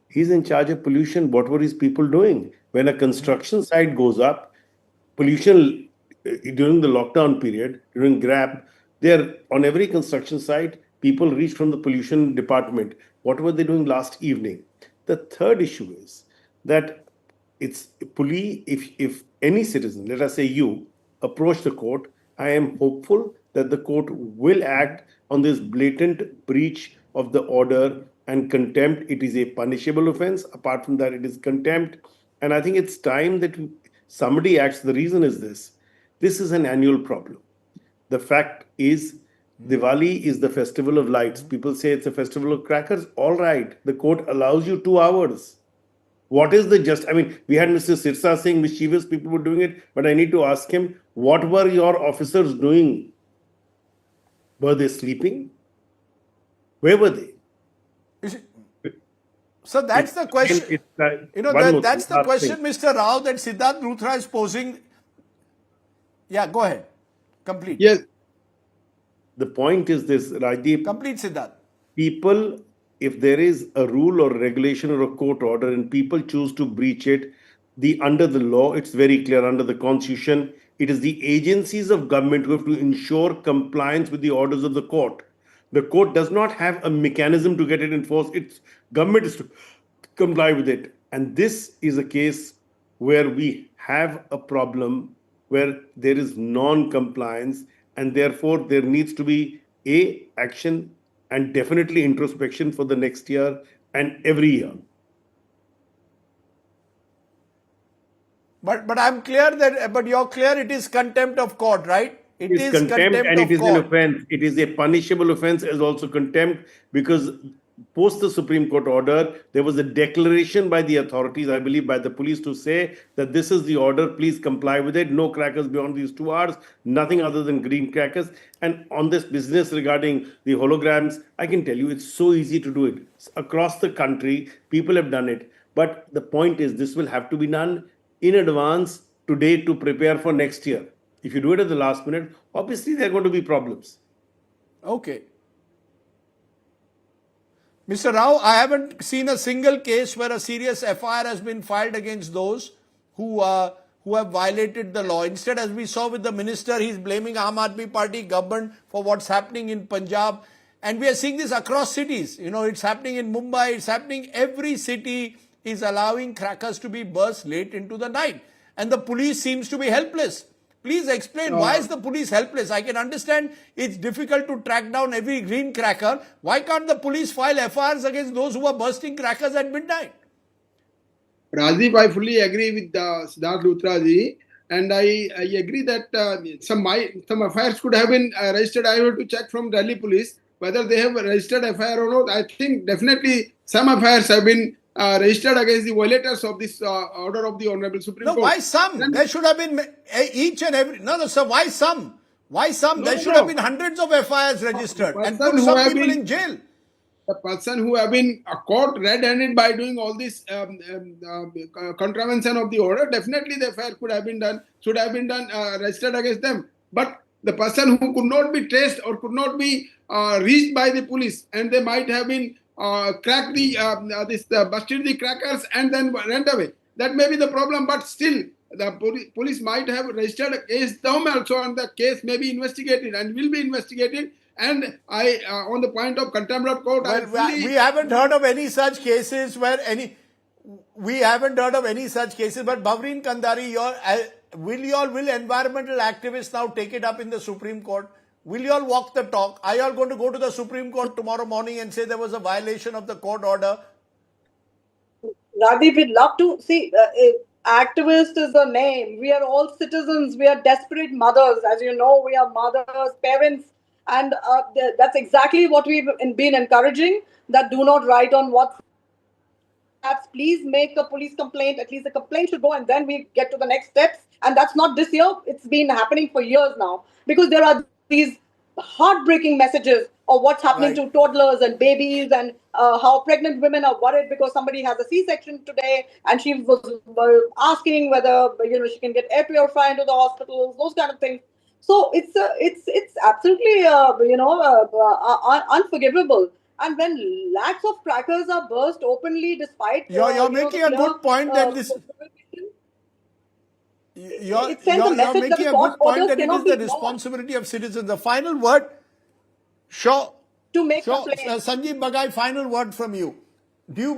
He's in charge of pollution. What were his people doing? When a construction site goes up, pollution during the lockdown period, during GRAP, there on every construction site, people reach from the pollution department. What were they doing last evening? The third issue is that it's police. If any citizen, let us say you, approach the court, I am hopeful that the court will act on this blatant breach of the order and contempt. It is a punishable offense. Apart from that, it is contempt. And I think it's time that somebody acts. The reason is this. This is an annual problem. The fact is, Diwali is the festival of lights. People say it's a festival of crackers. All right. The court allows you 2 hours. What is the just? I mean, we had Mr. Sirsa saying mischievous people were doing it, but I need to ask him, what were your officers doing? Were they sleeping? Where were they? So that's the question. That's the question, Mr. Rao, that Siddharth Luthra is posing. Yeah, go ahead. Complete. Yes. The point is this, Rajdeep. Complete, Siddharth. People, if there is a rule or regulation or a court order and people choose to breach it, under the law, it's very clear, under the constitution, it is the agencies of government who have to ensure compliance with the orders of the court. The court does not have a mechanism to get it enforced. Its government is to comply with it. And this is a case where we have a problem where there is non-compliance, and therefore there needs to be action and definitely introspection for the next year and every year. But I'm clear that, but you're clear it is contempt of court, right? It is contempt and it is an offense. It is a punishable offense as also contempt, because post the Supreme Court order, there was a declaration by the authorities, I believe by the police, to say that this is the order, please comply with it. No crackers beyond these 2 hours, nothing other than green crackers. And on this business regarding the holograms, I can tell you it's so easy to do it. Across the country, people have done it. But the point is, this will have to be done in advance today to prepare for next year. If you do it at the last minute, obviously there are going to be problems. Okay. Mr. Rao, I haven't seen a single case where a serious FIR has been filed against those who have violated the law. Instead, as we saw with the minister, he's blaming Aam Aadmi Party government for what's happening in Punjab. And we are seeing this across cities. You know, it's happening in Mumbai, it's happening every city is allowing crackers to be burst late into the night. And the police seems to be helpless. Please explain, why is the police helpless? I can understand it's difficult to track down every green cracker. Why can't the police file FIRs against those who are bursting crackers at midnight? Rajdeep, I fully agree with Siddharth Luthra ji, and I agree that some FIRs could have been registered. I have to check from Delhi police whether they have registered FIR or not. I think definitely some FIRs have been registered against the violators of this order of the Honorable Supreme Court. No, why some? There should have been each and every... No, sir, why some? Why some? There should have been hundreds of FIRs registered and put some people in jail. The person who have been caught red-handed by doing all this contravention of the order, definitely the FIR should have been done, registered against them. But the person who could not be traced or could not be reached by the police, and they might have been cracked busted the crackers and then ran away. That may be the problem, but still the police might have registered against them also, and the case may be investigated and will be investigated. And I, on the point of contempt of court, we haven't heard of any such cases where we haven't heard of any such cases. But Bhavreen Kandari, will environmental activists now take it up in the Supreme Court? Will you all walk the talk? Are you all going to go to the Supreme Court tomorrow morning and say there was a violation of the court order? Rajdeep, we'd love to see. Activist is the name. We are all citizens. We are desperate mothers. As you know, we are mothers, parents. And that's exactly what we've been encouraging, that do not write on WhatsApp. Please make a police complaint. At least the complaint should go, and then we get to the next steps. And that's not this year. It's been happening for years now. Because there are these heartbreaking messages of what's happening to toddlers and babies, and how pregnant women are worried because somebody has a C-section today, and she was asking whether she can get air purifier into the hospitals, those kind of things. So it's absolutely unforgivable. And when lakhs of crackers are burst openly, despite you're making a good point that this. You're making a good point that it is the responsibility of citizens. The final word, to make Sanjeev Bagai, final word from you. Do you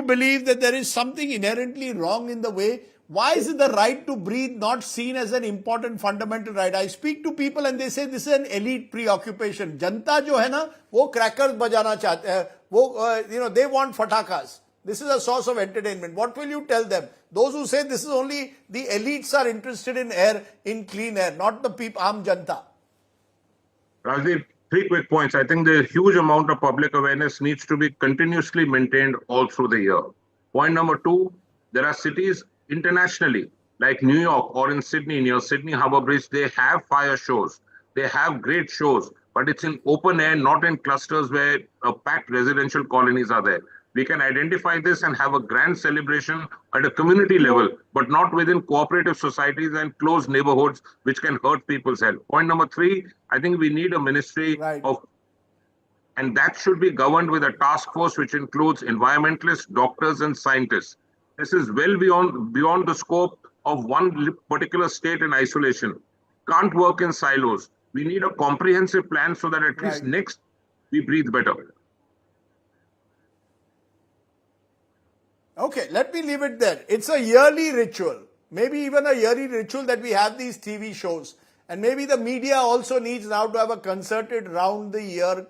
believe that there is something inherently wrong in the way? Why is it the right to breathe not seen as an important fundamental right? I speak to people and they say this is an elite preoccupation. Janta jo hai na, wo crackers bajana chahte hai. Wo, they want fatakas. This is a source of entertainment. What will you tell them? Those who say this is only the elites are interested in air, in clean air, not the people, Aam Janta. Rajdeep, 3 quick points. I think the huge amount of public awareness needs to be continuously maintained all through the year. Point number two, there are cities internationally like New York or in Sydney, near Sydney Harbour Bridge, they have fire shows. They have great shows, but it's in open air, not in clusters where packed residential colonies are there. We can identify this and have a grand celebration at a community level, but not within cooperative societies and closed neighborhoods, which can hurt people's health. Point number three, I think we need a ministry of, and that should be governed with a task force which includes environmentalists, doctors, and scientists. This is well beyond the scope of one particular state in isolation. Can't work in silos. We need a comprehensive plan so that at least next we breathe better. Okay, let me leave it there. It's a yearly ritual, maybe even a yearly ritual that we have these TV shows. And maybe the media also needs now to have a concerted round-the-year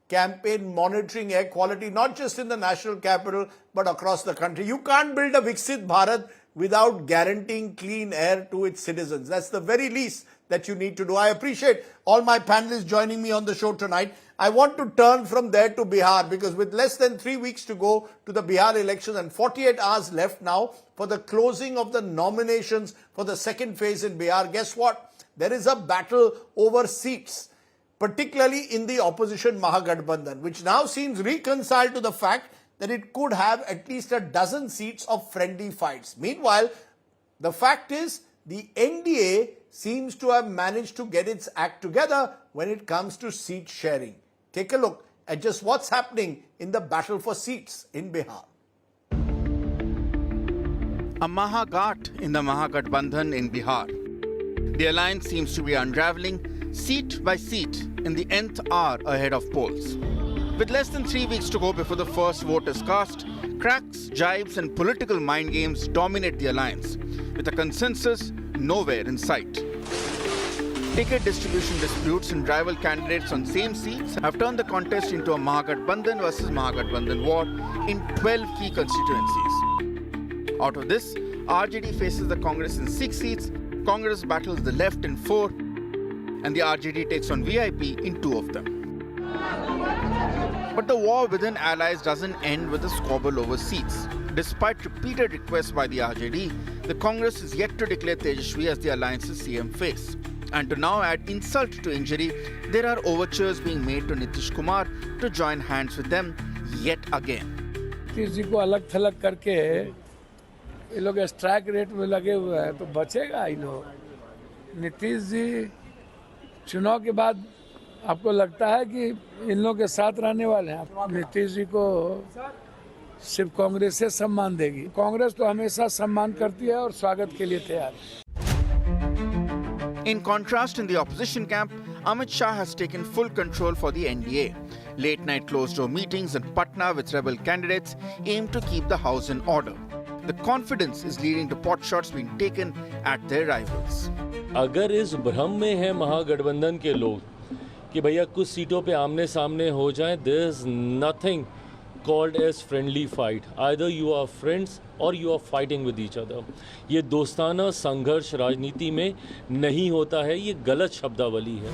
campaign monitoring air quality, not just in the national capital, but across the country. You can't build a Viksit Bharat without guaranteeing clean air to its citizens. That's the very least that you need to do. I appreciate all my panelists joining me on the show tonight. I want to turn from there to Bihar, because with less than 3 weeks to go to the Bihar elections and 48 hours left now for the closing of the nominations for the second phase in Bihar, guess what? There is a battle over seats, particularly in the opposition Mahagathbandhan, which now seems reconciled to the fact that it could have at least a dozen seats of friendly fights. Meanwhile, the fact is the NDA seems to have managed to get its act together when it comes to seat sharing. Take a look at just what's happening in the battle for seats in Bihar. A Mahaghat in the Mahagathbandhan in Bihar. The alliance seems to be unraveling seat by seat in the nth hour ahead of polls. With less than 3 weeks to go before the first vote is cast, cracks, jibes and political mind games dominate the alliance, with a consensus nowhere in sight. Ticket distribution disputes and rival candidates on same seats have turned the contest into a Mahagathbandhan versus Mahagathbandhan war in 12 key constituencies. Out of this, RJD faces the Congress in 6 seats, Congress battles the left in 4, and the RJD takes on VIP in 2 of them. But the war within allies doesn't end with a squabble over seats. Despite repeated requests by the RJD, the Congress is yet to declare Tejashwi as the alliance's CM face. And to now add insult to injury, there are overtures being made to Nitish Kumar to join hands with them yet again. Nitish ji को अलग थलग करके ये लोग strike rate में लगे हुए हैं तो बचेगा ही लोग। नीतीश जी चुनाव के बाद आपको लगता है कि इन लोगों के साथ रहने वाले हैं? नीतीश जी को सिर्फ कांग्रेस से सम्मान देगी। कांग्रेस तो हमेशा सम्मान करती है और स्वागत के लिए तैयार है। In contrast, in the opposition camp, Amit Shah has taken full control for the NDA. Late-night closed-door meetings in Patna with rebel candidates aim to keep the house in order. The confidence is leading to pot shots being taken at their rivals. अगर इस भ्रम में है महागठबंधन के लोग कि भैया कुछ सीटों पे आमने सामने हो जाएं, there is nothing called as friendly fight. Either you are friends or you are fighting with each other. ये दोस्ताना संघर्ष राजनीति में नहीं होता है, ये गलत शब्दावली है.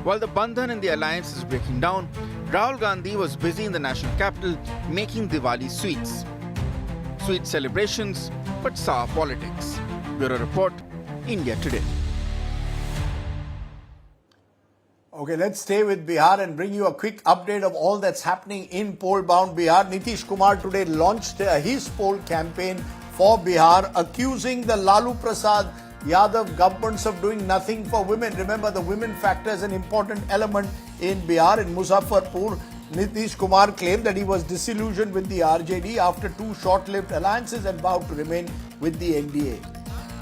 While the Bandhan in the alliance is breaking down, Rahul Gandhi was busy in the national capital making Diwali sweets. Sweet celebrations, but sour politics. Bureau Report, India Today. Okay, let's stay with Bihar and bring you a quick update of all that's happening in poll-bound Bihar. Nitish Kumar today launched his poll campaign for Bihar, accusing the Lalu Prasad Yadav governments of doing nothing for women. Remember, the women factor is an important element in Bihar. In Muzaffarpur, Nitish Kumar claimed that he was disillusioned with the RJD after 2 short-lived alliances and vowed to remain with the NDA.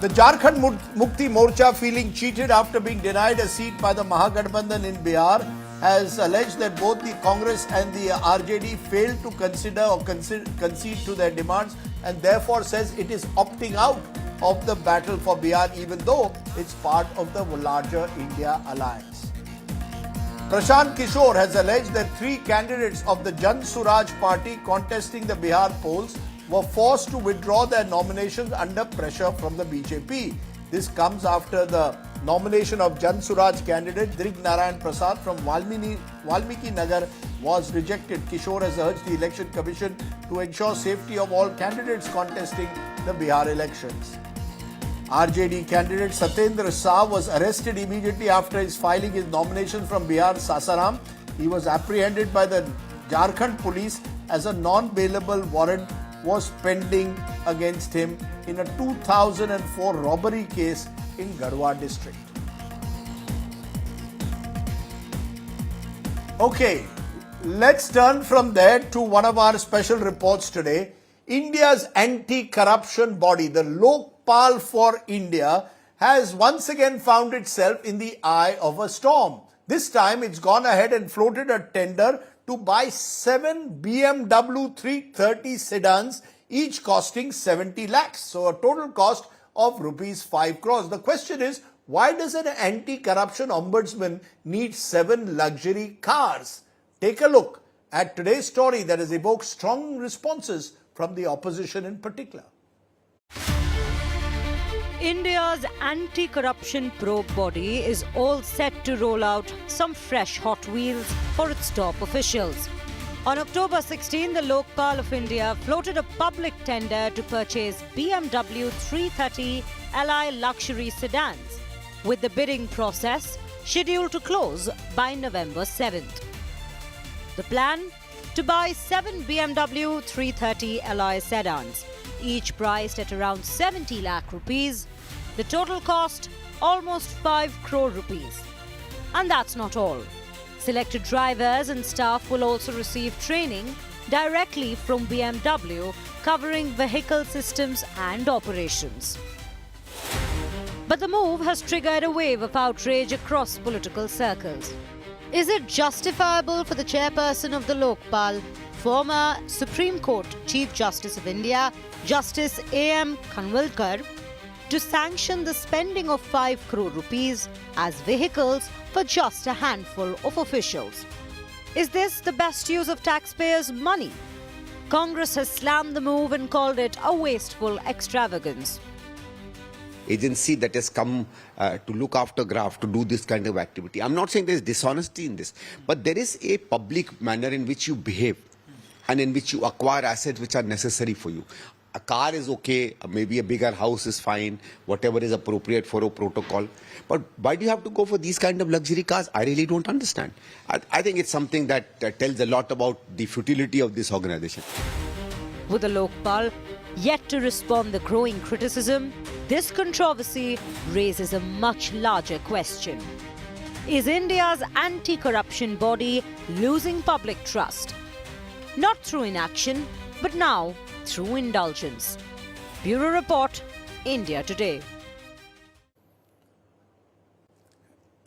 The Jharkhand Mukti Morcha, feeling cheated after being denied a seat by the Mahagathbandhan in Bihar, has alleged that both the Congress and the RJD failed to consider or concede to their demands, and therefore says it is opting out of the battle for Bihar, even though it's part of the larger India alliance. Prashant Kishore has alleged that 3 candidates of the Jan Suraj party contesting the Bihar polls were forced to withdraw their nominations under pressure from the BJP. This comes after the Nomination of Jan Suraj candidate Drig Narayan Prasad from Valmiki Nagar was rejected. Kishore has urged the Election Commission to ensure safety of all candidates contesting the Bihar elections. RJD candidate Satyendra Shah was arrested immediately after his filing his nomination from Bihar Sasaram. He was apprehended by the Jharkhand police as a non-bailable warrant was pending against him in a 2004 robbery case in Garhwa district. Okay, let's turn from there to one of our special reports today. India's anti-corruption body, the Lokpal of India, has once again found itself in the eye of a storm. This time it's gone ahead and floated a tender to buy 7 BMW 330 sedans, each costing 70 lakhs. So a total cost of rupees 5 crores. The question is, why does an anti-corruption ombudsman need 7 luxury cars? Take a look at today's story that has evoked strong responses from the opposition in particular. India's anti-corruption probe body is all set to roll out some fresh Hot Wheels for its top officials. On October 16, the Lokpal of India floated a public tender to purchase BMW 330 Li luxury sedans, with the bidding process scheduled to close by November 7th. The plan? To buy 7 BMW 330 Li sedans, each priced at around 70 lakh rupees. The total cost, almost 5 crore rupees. And that's not all. Selected drivers and staff will also receive training directly from BMW, covering vehicle systems and operations. But the move has triggered a wave of outrage across political circles. Is it justifiable for the chairperson of the Lokpal, former Supreme Court Chief Justice of India, Justice A.M. Khanwilkar, to sanction the spending of 5 crore rupees as vehicles for just a handful of officials? Is this the best use of taxpayers' money? Congress has slammed the move and called it a wasteful extravagance. Agency that has come to look after graft, to do this kind of activity. I'm not saying there's dishonesty in this, but there is a public manner in which you behave and in which you acquire assets which are necessary for you. A car is okay, maybe a bigger house is fine, whatever is appropriate for a protocol. But why do you have to go for these kind of luxury cars? I really don't understand. I think it's something that tells a lot about the futility of this organization. With the Lokpal yet to respond the growing criticism, this controversy raises a much larger question. Is India's anti-corruption body losing public trust? Not through inaction, but now through indulgence. Bureau Report, India Today.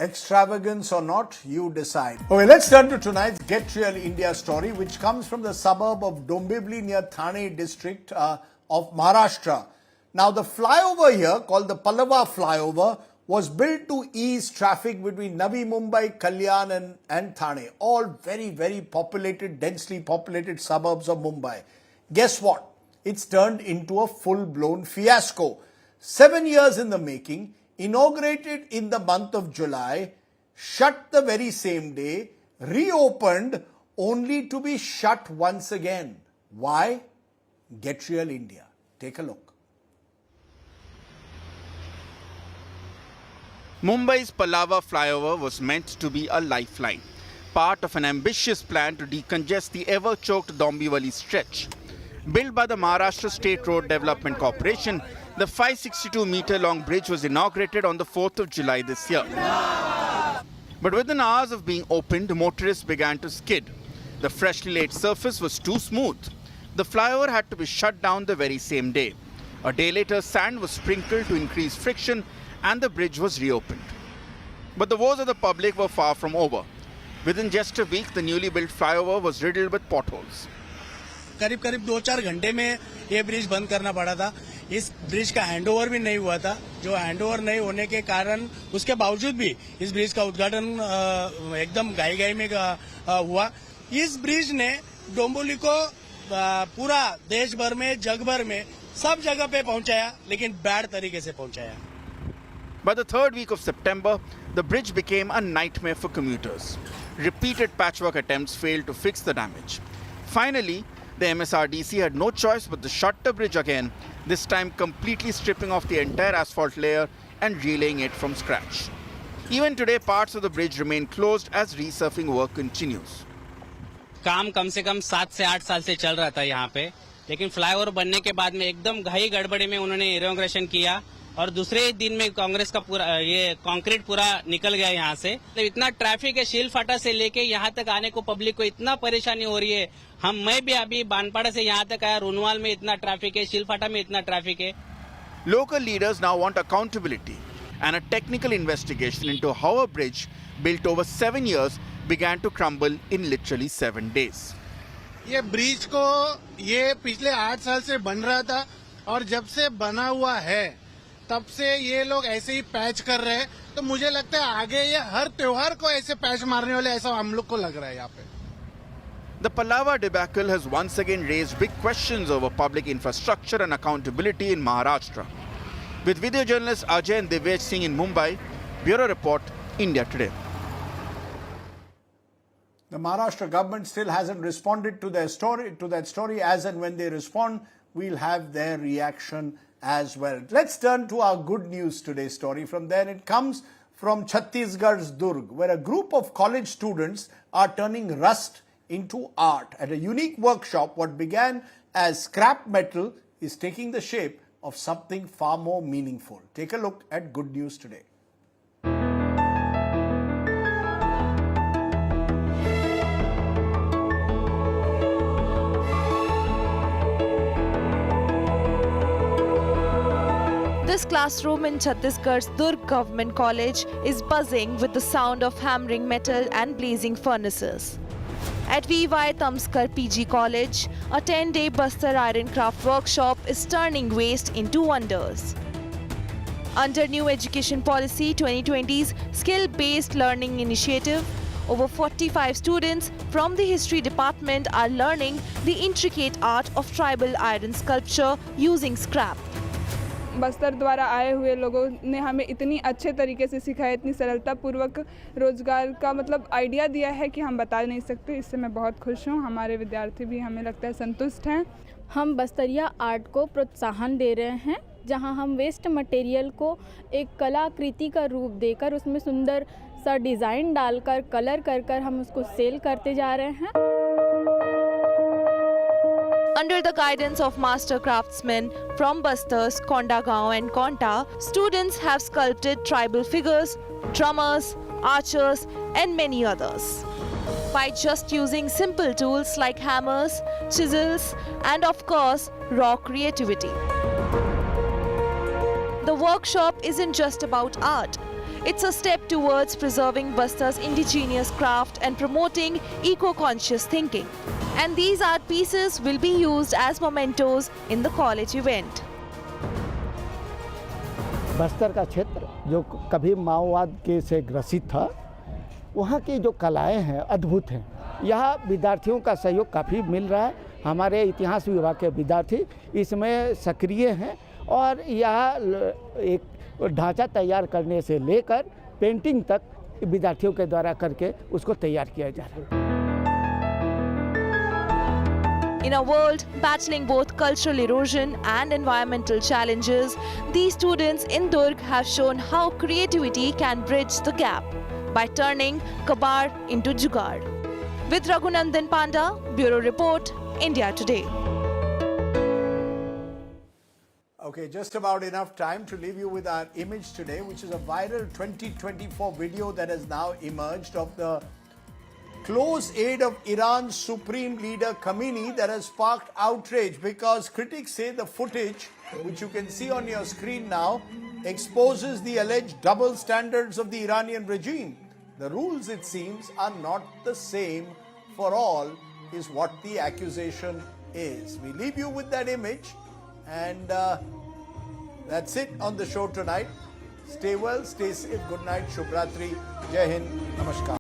Extravagance or not, you decide. Okay, let's turn to tonight's Get Real India story, which comes from the suburb of Dombivli near Thane district of Maharashtra. Now, the flyover here, called the Pallava flyover, was built to ease traffic between Navi Mumbai, Kalyan and Thane, all very, very populated, densely populated suburbs of Mumbai. Guess what? It's turned into a full-blown fiasco. 7 years in the making, inaugurated in the month of July, shut the very same day, reopened only to be shut once again. Why? Get Real India. Take a look. Mumbai's Pallava flyover was meant to be a lifeline, part of an ambitious plan to decongest the ever-choked Dombivli stretch. Built by the Maharashtra State Road Development Corporation, the 562-meter-long bridge was inaugurated on the 4th of July this year. But within hours of being opened, motorists began to skid. The freshly laid surface was too smooth. The flyover had to be shut down the very same day. A day later, sand was sprinkled to increase friction and the bridge was reopened. But the woes of the public were far from over. Within just a week, the newly built flyover was riddled with potholes. करीब 2-4 घंटे में ये bridge बंद करना पड़ा था. इस bridge का हैंडओवर भी नहीं हुआ था. जो हैंडओवर नहीं होने के कारण उसके बावजूद भी इस ब्रिज का उद्घाटन एकदम गाई में हुआ. इस ब्रिज ने डोंबिवली को पूरा देश भर में, जग भर में सब जगह पे पहुंचाया, लेकिन बैड तरीके से पहुंचाया. By the third week of September, the bridge became a nightmare for commuters. Repeated patchwork attempts failed to fix the damage. Finally, the MSRDC had no choice but to shut the bridge again, this time completely stripping off the entire asphalt layer and relaying it from scratch. Even today, parts of the bridge remain closed as resurfacing work continues. काम कम से कम 7 से 8 साल से चल रहा था यहाँ पे, लेकिन फ्लाईओवर बनने के बाद में एकदम घाई गड़बड़ी में उन्होंने इनॉग्रेशन किया और दूसरे दिन में कांग्रेस का पूरा ये कंक्रीट पूरा निकल गया यहाँ से। तो इतना ट्रैफिक है, शील फाटा से लेके यहाँ तक आने को पब्लिक को इतना परेशानी हो रही है। मैं भी अभी बानपाड़ा से यहाँ तक आया, रोनवाल में इतना ट्रैफिक है, शील फाटा में इतना ट्रैफिक है। Local leaders now want accountability and a technical investigation into how a bridge built over 7 years began to crumble in literally 7 days. ये ब्रिज को ये पिछले 8 साल से बन रहा था और जब से बना हुआ है तब से ये लोग ऐसे ही पैच कर रहे हैं, तो मुझे लगता है आगे ये हर त्योहार को ऐसे पैच मारने वाले, ऐसा हम लोग को लग रहा है यहाँ पे। The Pallava debacle has once again raised big questions over public infrastructure and accountability in Maharashtra. With video journalists Ajay and Defies Singh in Mumbai, Bureau Report, India Today. The Maharashtra government still hasn't responded to that story. As and when they respond, we'll have their reaction as well. Let's turn to our good news today story. From there, it comes from Chhattisgarh's Durg, where a group of college students are turning rust into art. At a unique workshop, what began as scrap metal is taking the shape of something far more meaningful. Take a look at good news today. This classroom in Chhattisgarh's Durg Government College is buzzing with the sound of hammering metal and blazing furnaces. At VY Tamskar PG College, a 10-day Bastar Iron Craft workshop is turning waste into wonders. Under New Education Policy 2020's Skill-Based Learning Initiative, over 45 students from the History Department are learning the intricate art of tribal iron sculpture using scrap. Bastar द्वारा आए हुए लोगों ने हमें इतनी अच्छे तरीके से सिखाया, इतनी सरलतापूर्वक रोजगार का मतलब आइडिया दिया है कि हम बता नहीं सकते। इससे मैं बहुत खुश हूँ। हमारे विद्यार्थी भी हमें लगता है संतुष्ट हैं। हम बस्तरिया आर्ट को प्रोत्साहन दे रहे हैं, जहां हम वेस्ट मटेरियल को एक कलाकृति का रूप देकर उसमें सुंदर सा डिज़ाइन डालकर कलर कर हम उसको सेल करते जा रहे हैं। Under the guidance of master craftsmen from Bastars, Kondagaon and Konta, students have sculpted tribal figures, drummers, archers and many others. By just using simple tools like hammers, chisels and of course raw creativity. The workshop isn't just about art. It's a step towards preserving Bastar's indigenous craft and promoting eco-conscious thinking. And these art pieces will be used as mementos in the college event. Bastar का क्षेत्र जो कभी माओवाद के से ग्रसित था, वहाँ की जो कलाएं हैं अद्भुत हैं। यहाँ विद्यार्थियों का सहयोग काफ़ी मिल रहा है। हमारे इतिहास विभाग के विद्यार्थी इसमें सक्रिय हैं और यहाँ एक ढांचा तैयार करने से लेकर पेंटिंग तक विद्यार्थियों के द्वारा करके उसको तैयार किया जा रहा है। In a world battling both cultural erosion and environmental challenges, these students in Durg have shown how creativity can bridge the gap by turning kabar into jugaad. With Raghunandan Panda, Bureau Report, India Today. Okay, just about enough time to leave you with our image today, which is a viral 2024 video that has now emerged of the close aid of Iran's Supreme Leader Khamenei that has sparked outrage because critics say the footage, which you can see on your screen now, exposes the alleged double standards of the Iranian regime. The rules, it seems, are not the same for all, is what the accusation is. We leave you with that image, and that's it on the show tonight. Stay well, stay safe. Good night, Shubh Ratri, Jai Hind, Namaskar.